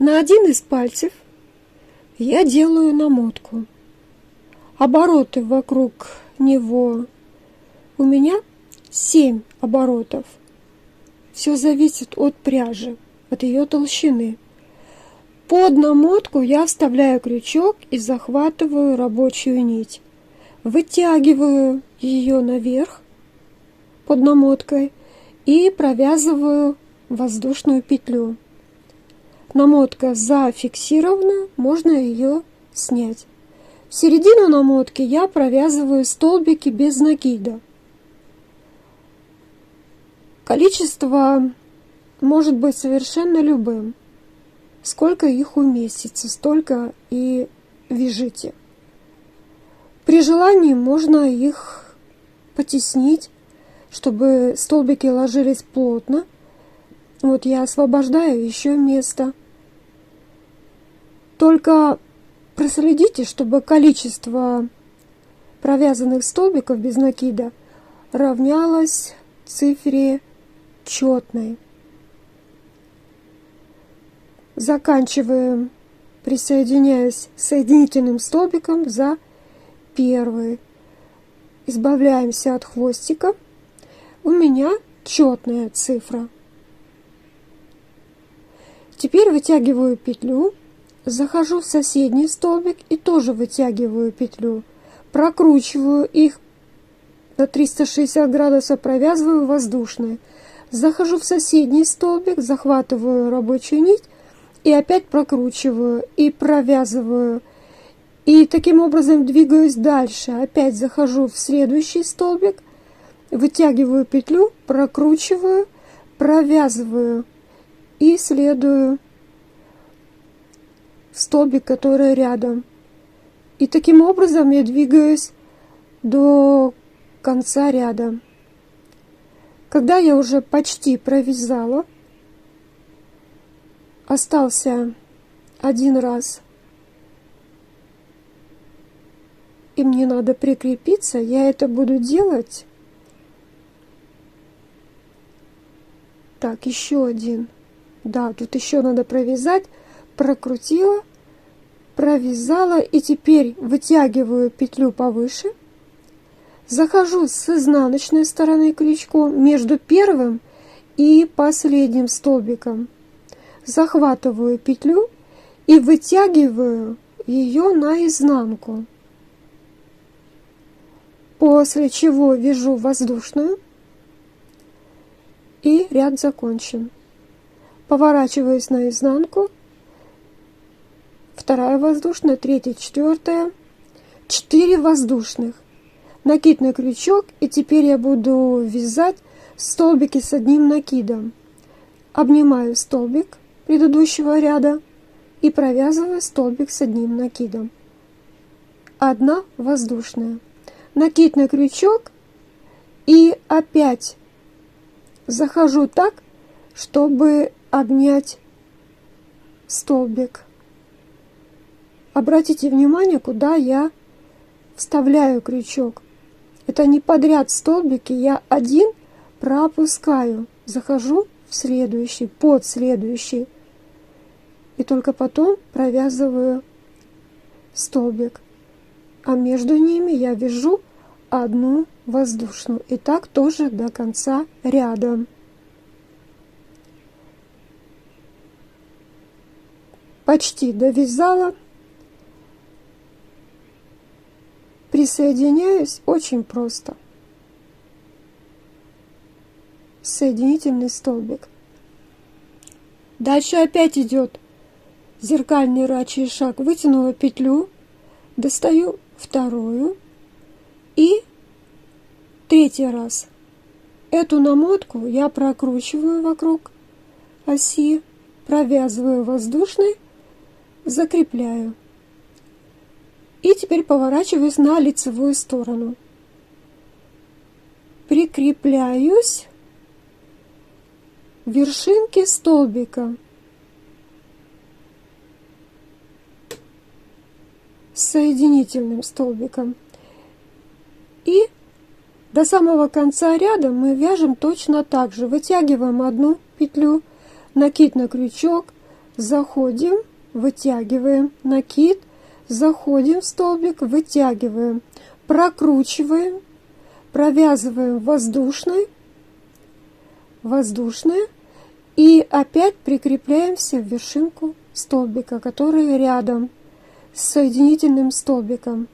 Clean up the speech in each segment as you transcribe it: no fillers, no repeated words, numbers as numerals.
На один из пальцев я делаю намотку. Обороты вокруг него у меня 7 оборотов. Все зависит от пряжи, от ее толщины. Под намотку я вставляю крючок и захватываю рабочую нить. Вытягиваю ее наверх под намоткой и провязываю воздушную петлю. Намотка зафиксирована, можно ее снять. В середину намотки я провязываю столбики без накида. Количество может быть совершенно любым. Сколько их уместится, столько и вяжите. При желании можно их потеснить, чтобы столбики ложились плотно. Вот я освобождаю еще место. Только проследите, чтобы количество провязанных столбиков без накида равнялось цифре четной. Заканчиваем, присоединяясь соединительным столбиком за первый. Избавляемся от хвостика. У меня четная цифра. Теперь вытягиваю петлю, захожу в соседний столбик и тоже вытягиваю петлю. Прокручиваю их на 360 градусов, провязываю воздушные. Захожу в соседний столбик, захватываю рабочую нить и опять прокручиваю и провязываю. И таким образом двигаюсь дальше. Опять захожу в следующий столбик, вытягиваю петлю, прокручиваю, провязываю и следую в столбик, который рядом. И таким образом я двигаюсь до конца ряда. Когда я уже почти провязала, остался один раз, и мне надо прикрепиться, я это буду делать. Так, еще один. Да, тут еще надо провязать. Прокрутила, провязала, и теперь вытягиваю петлю повыше. Захожу с изнаночной стороны крючком между первым и последним столбиком. Захватываю петлю и вытягиваю ее наизнанку. После чего вяжу воздушную, и ряд закончен. Поворачиваюсь наизнанку. Вторая воздушная, третья, четвертая. 4 воздушных. Накидный крючок, и теперь я буду вязать столбики с одним накидом. Обнимаю столбик предыдущего ряда и провязываю столбик с одним накидом. 1 воздушная. Накидный крючок и опять захожу так, чтобы обнять столбик. Обратите внимание, куда я вставляю крючок. Это не подряд столбики, я один пропускаю, захожу в следующий, под следующий, и только потом провязываю столбик, а между ними я вяжу 1 воздушную, и так тоже до конца ряда. Почти довязала. Присоединяюсь очень просто. Соединительный столбик. Дальше опять идет зеркальный рачий шаг. Вытянула петлю, достаю вторую и 3 раз. Эту намотку я прокручиваю вокруг оси, провязываю воздушный, закрепляю. И теперь поворачиваюсь на лицевую сторону. Прикрепляюсь к вершинке столбика. С соединительным столбиком. И до самого конца ряда мы вяжем точно так же. Вытягиваем 1 петлю, накид на крючок, заходим, вытягиваем, накид, заходим в столбик, вытягиваем, прокручиваем, провязываем воздушный, и опять прикрепляемся в вершинку столбика, который рядом с соединительным столбиком.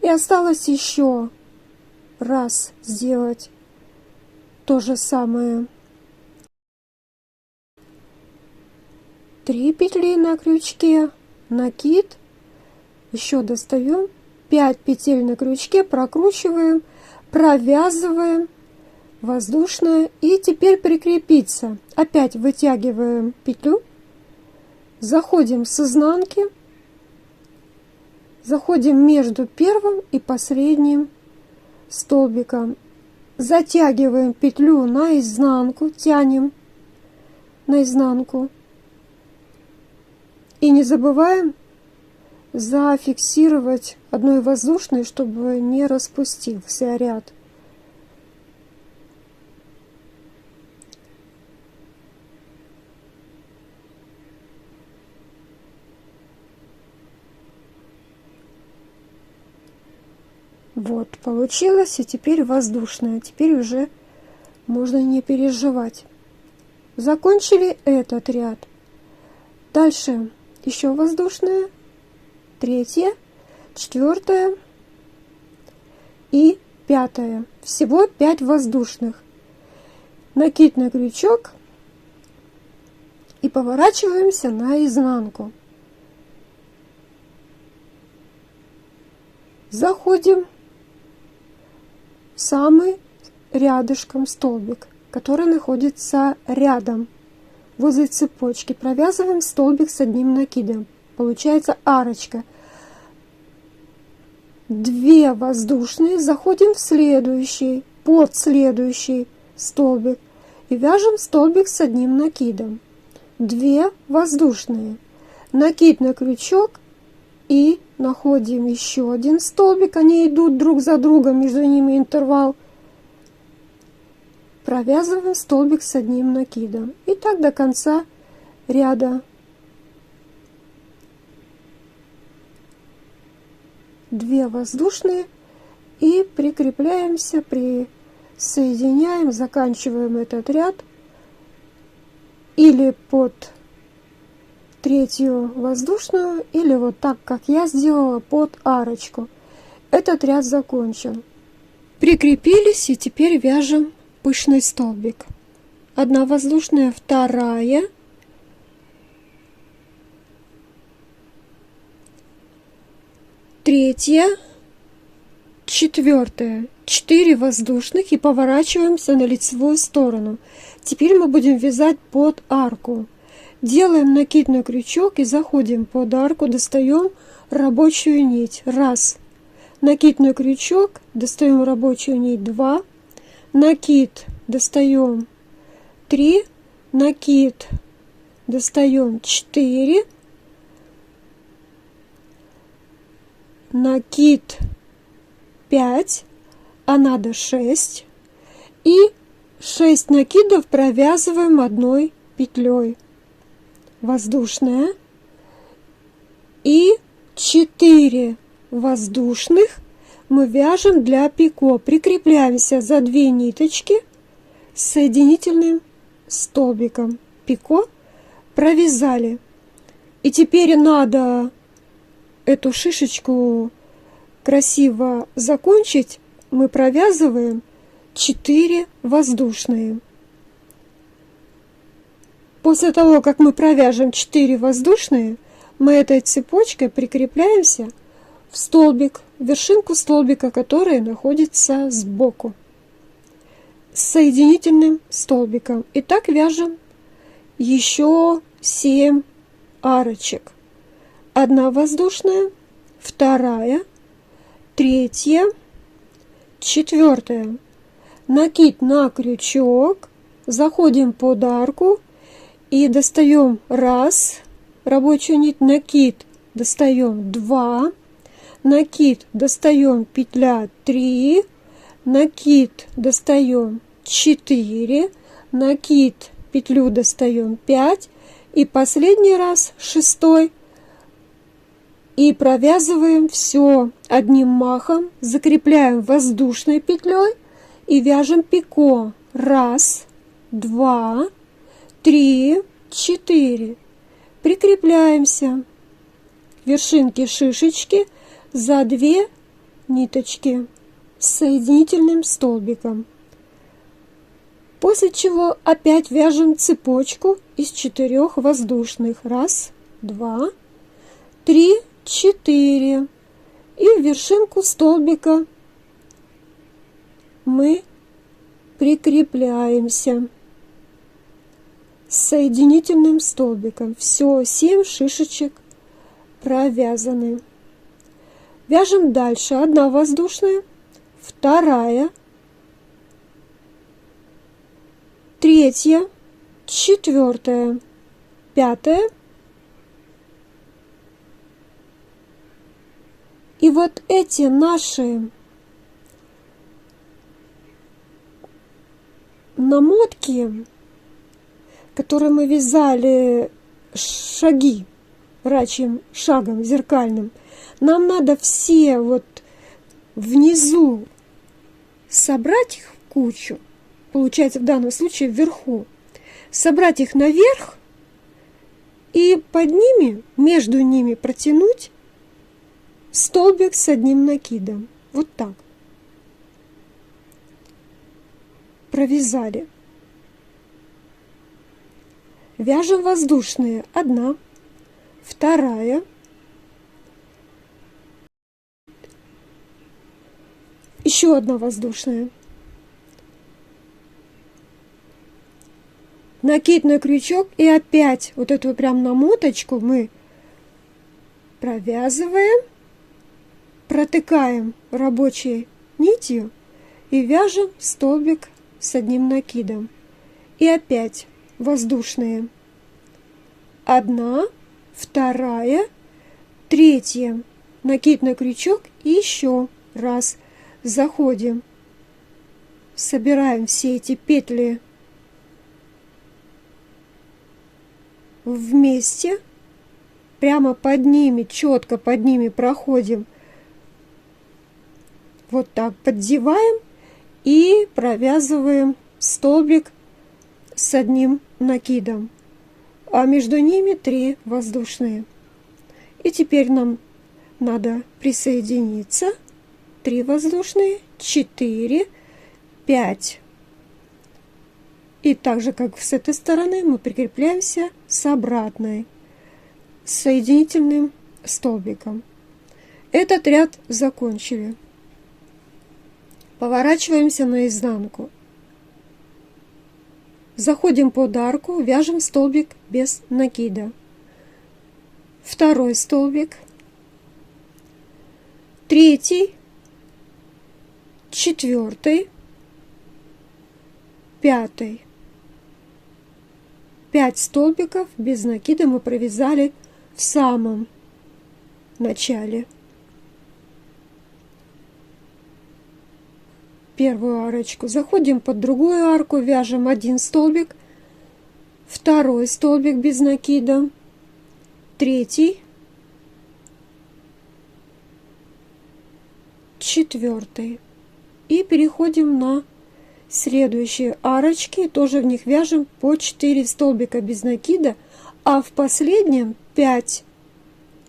И осталось еще раз сделать то же самое. 3 петли на крючке, накид, еще достаем, 5 петель на крючке, прокручиваем, провязываем, воздушная, и теперь прикрепиться. Опять вытягиваем петлю, заходим с изнанки, заходим между первым и последним столбиком, затягиваем петлю на изнанку, тянем на изнанку, и не забываем зафиксировать одной воздушной, чтобы не распустился ряд. Вот, получилось, и теперь воздушная. Теперь уже можно не переживать. Закончили этот ряд. Дальше еще воздушная, 3, 4 и 5. Всего 5 воздушных. Накид на крючок и поворачиваемся на изнанку. Заходим в самый рядышком столбик, который находится рядом, возле цепочки. Провязываем столбик с одним накидом. Получается арочка. 2 воздушные, заходим в следующий, под следующий столбик и вяжем столбик с одним накидом. 2 воздушные, накид на крючок и находим еще один столбик, они идут друг за другом, между ними интервал. Провязываем столбик с одним накидом. И так до конца ряда. 2 воздушные и прикрепляемся, присоединяем, заканчиваем этот ряд или под 3 воздушную, или вот так, как я сделала, под арочку. Этот ряд закончен. Прикрепились, и теперь вяжем пышный столбик. 1 воздушная, 2, 3, 4, 4 воздушных, и поворачиваемся на лицевую сторону. Теперь мы будем вязать под арку. Делаем накид на крючок и заходим под арку, достаем рабочую нить. 1, накид на крючок, достаем рабочую нить. 2, накид, достаем. 3, накид, достаем. 4, накид, 5, а надо 6, и 6 накидов провязываем одной петлей. Воздушная и 4 воздушных мы вяжем для пико. Прикрепляемся за 2 ниточки с соединительным столбиком. Пико провязали. И теперь надо эту шишечку красиво закончить. Мы провязываем 4 воздушные. После того, как мы провяжем 4 воздушные, мы этой цепочкой прикрепляемся в столбик, в вершинку столбика, который находится сбоку, с соединительным столбиком. И так вяжем еще 7 арочек. 1 воздушная, 2, 3, 4. Накид на крючок, заходим под арку и достаем 1, рабочую нить, накид, достаем 2, накид, достаем петля 3, накид, достаем 4, накид, петлю достаем 5, И последний раз, 6-й. И провязываем все одним махом, закрепляем воздушной петлей и вяжем пико. 1, 2, 3, 4. Прикрепляемся к вершинке шишечки за 2 ниточки с соединительным столбиком. После чего опять вяжем цепочку из 4 воздушных. 1, 2, 3, 4. И в вершинку столбика мы прикрепляемся с соединительным столбиком. Все, 7 шишечек провязаны. Вяжем дальше. 1 воздушная, 2, 3, 4, 5. И вот эти наши намотки, которые мы вязали шаги рачьим шагом зеркальным, нам надо все вот внизу собрать их в кучу, получается в данном случае вверху, собрать их наверх и под ними, между ними протянуть столбик с одним накидом. Вот так. Провязали. Вяжем воздушные. 1, 2, еще 1 воздушная. Накид на крючок и опять вот эту прям намоточку мы провязываем, протыкаем рабочей нитью и вяжем столбик с одним накидом. И опять воздушные. 1, 2, 3. Накид на крючок и еще раз заходим. Собираем все эти петли вместе. Прямо под ними, четко под ними проходим. Вот так поддеваем и провязываем столбик с одним накидом, а между ними 3 воздушные. И теперь нам надо присоединиться. 3 воздушные, 4, 5. И так же, как с этой стороны, мы прикрепляемся с обратной, с соединительным столбиком. Этот ряд закончили. Поворачиваемся наизнанку. Заходим под арку, вяжем столбик без накида. 2 столбик, 3, 4, 5. 5 столбиков без накида мы провязали в самом начале. Первую арочку. Заходим под другую арку, вяжем 1 столбик, 2 столбик без накида, 3, 4. И переходим на следующие арочки. Тоже в них вяжем по 4 столбика без накида, а в последнем 5,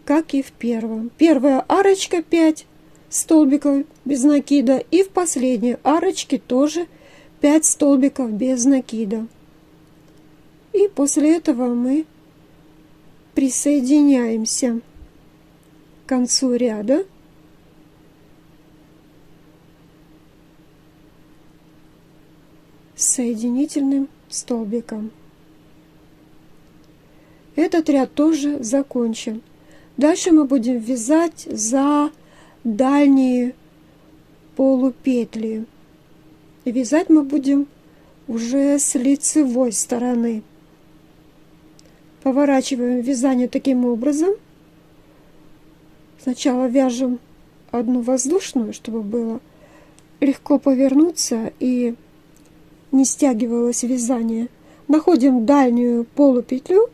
как и в первом. Первая арочка 5 столбиков без накида, и в последней арочке тоже 5 столбиков без накида. И после этого мы присоединяемся к концу ряда. С соединительным столбиком. Этот ряд тоже закончен. Дальше мы будем вязать за дальние полупетли. И вязать мы будем уже с лицевой стороны. Поворачиваем вязание таким образом. Сначала вяжем 1 воздушную, чтобы было легко повернуться и не стягивалось вязание. Находим дальнюю полупетлю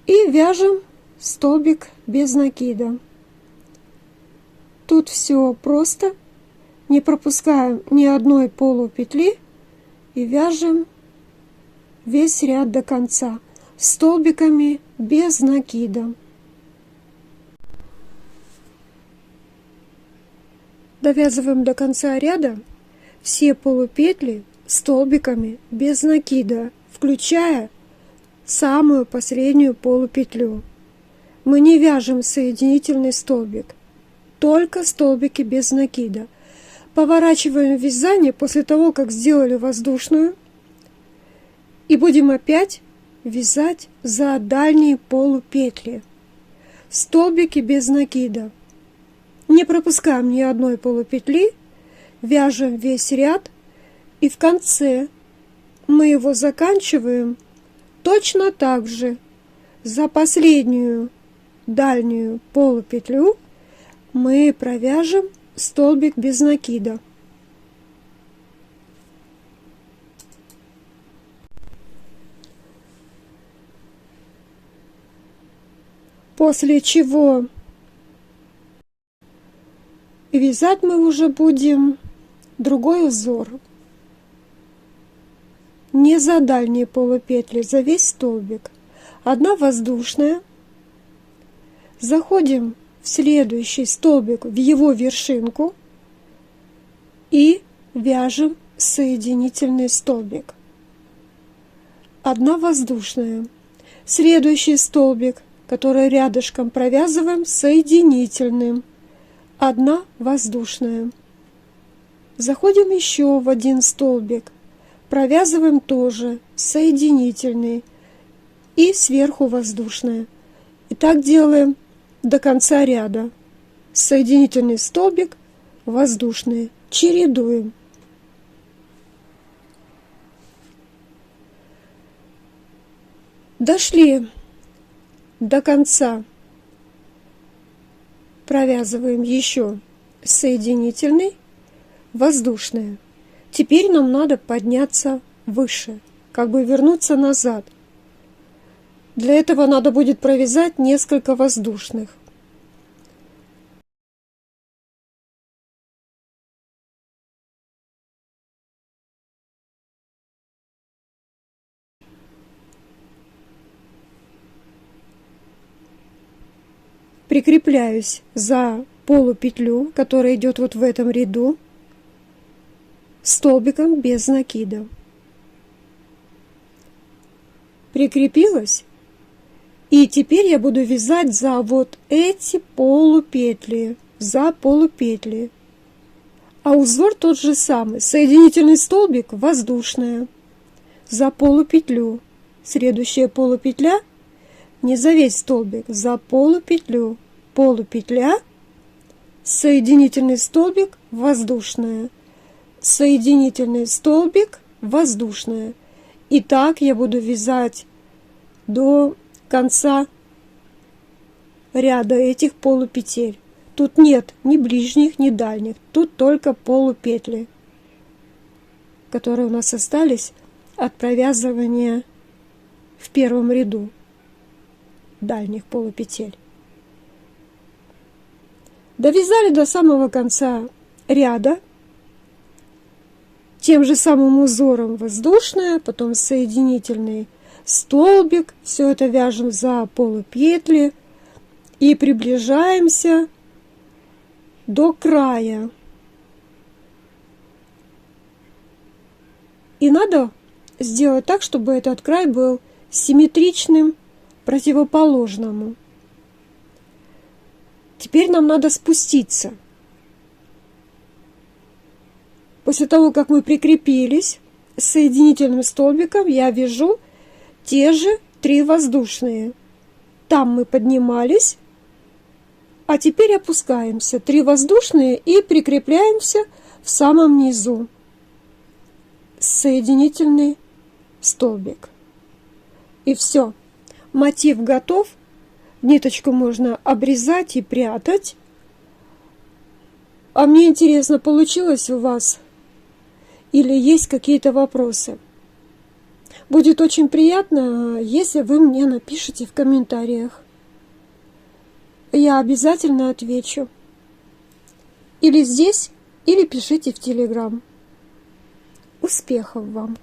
И вяжем столбик без накида. Тут все просто, не пропускаем ни одной полупетли и вяжем весь ряд до конца столбиками без накида. Довязываем до конца ряда все полупетли столбиками без накида, включая самую последнюю полупетлю. Мы не вяжем соединительный столбик, только столбики без накида. Поворачиваем вязание после того, как сделали воздушную, и будем опять вязать за дальние полупетли. Столбики без накида. Не пропускаем ни одной полупетли, вяжем весь ряд, и в конце мы его заканчиваем точно так же. За последнюю дальнюю полупетлю мы провяжем столбик без накида. После чего вязать мы уже будем другой узор. Не за дальние полупетли, за весь столбик. Одна воздушная. Заходим в следующий столбик, в его вершинку, и вяжем соединительный столбик. Одна воздушная. Следующий столбик, который рядышком, провязываем соединительным. Одна воздушная. Заходим еще в один столбик, провязываем тоже соединительный и сверху воздушная. И так делаем до конца ряда. Соединительный столбик, воздушные. Чередуем. Дошли до конца. Провязываем еще соединительный, воздушные. Теперь нам надо подняться выше, как бы вернуться назад. Для этого надо будет провязать несколько воздушных. Прикрепляюсь за полупетлю, которая идет вот в этом ряду, столбиком без накида. Прикрепилась, и теперь я буду вязать за вот эти полупетли, за полупетли. А узор тот же самый. Соединительный столбик, воздушная, за полупетлю. Следующая полупетля, не за весь столбик, за полупетлю. Полупетля, соединительный столбик, воздушная, соединительный столбик, воздушная. И так я буду вязать до конца ряда этих полупетель. Тут нет ни ближних, ни дальних, тут только полупетли, которые у нас остались от провязывания в первом ряду дальних полупетель. Довязали до самого конца ряда тем же самым узором воздушная, потом соединительный столбик. Все это вяжем за полупетли и приближаемся до края. И надо сделать так, чтобы этот край был симметричным противоположному. Теперь нам надо спуститься. После того, как мы прикрепились с соединительным столбиком, я вяжу те же 3 воздушные. Там мы поднимались, а теперь опускаемся. 3 воздушные и прикрепляемся в самом низу. Соединительный столбик. И все. Мотив готов. Ниточку можно обрезать и прятать. А мне интересно, получилось у вас или есть какие-то вопросы? Будет очень приятно, если вы мне напишите в комментариях. Я обязательно отвечу. Или здесь, или пишите в Телеграм. Успехов вам!